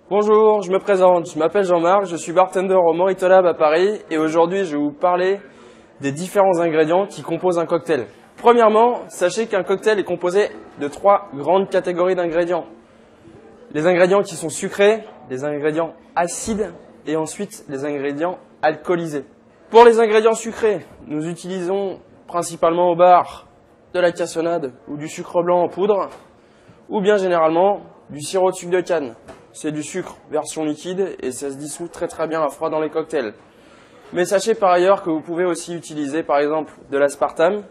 Bonjour, je me présente, je m'appelle Jean-Marc, je suis bartender au Morito Lab à Paris et aujourd'hui je vais vous parler des différents ingrédients qui composent un cocktail. Premièrement, sachez qu'un cocktail est composé de 3 grandes catégories d'ingrédients. Les ingrédients qui sont sucrés, les ingrédients acides et ensuite les ingrédients alcoolisés. Pour les ingrédients sucrés, nous utilisons principalement au bar de la cassonade ou du sucre blanc en poudre ou bien généralement du sirop de sucre de canne. C'est du sucre version liquide et ça se dissout très bien à froid dans les cocktails. Mais sachez par ailleurs que vous pouvez aussi utiliser par exemple de l'aspartame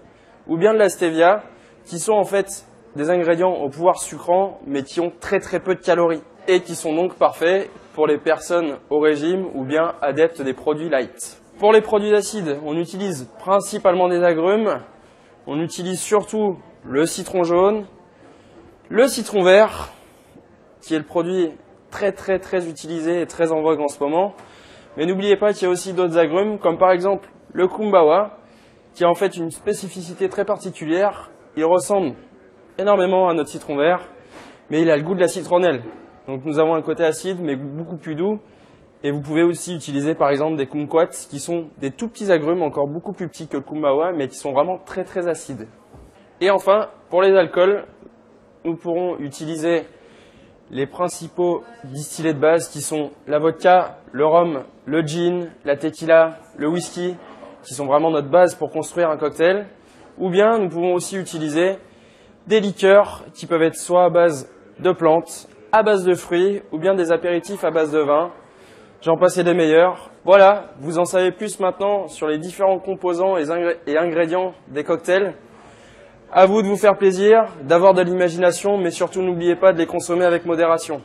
ou bien de la stevia qui sont en fait des ingrédients au pouvoir sucrant mais qui ont très peu de calories et qui sont donc parfaits pour les personnes au régime ou bien adeptes des produits light. Pour les produits acides, on utilise principalement des agrumes, on utilise surtout le citron jaune, le citron vert qui est le produit très utilisé et très en vogue en ce moment. Mais n'oubliez pas qu'il y a aussi d'autres agrumes, comme par exemple le kumbawa, qui a en fait une spécificité très particulière. Il ressemble énormément à notre citron vert, mais il a le goût de la citronnelle. Donc nous avons un côté acide, mais beaucoup plus doux. Et vous pouvez aussi utiliser par exemple des kumquats, qui sont des tout petits agrumes, encore beaucoup plus petits que le kumbawa, mais qui sont vraiment très acides. Et enfin, pour les alcools, nous pourrons utiliser les principaux distillés de base qui sont la vodka, le rhum, le gin, la tequila, le whisky, qui sont vraiment notre base pour construire un cocktail. Ou bien nous pouvons aussi utiliser des liqueurs qui peuvent être soit à base de plantes, à base de fruits, ou bien des apéritifs à base de vin. J'en passe des meilleurs. Voilà, vous en savez plus maintenant sur les différents composants et ingrédients des cocktails. À vous de vous faire plaisir, d'avoir de l'imagination, mais surtout n'oubliez pas de les consommer avec modération.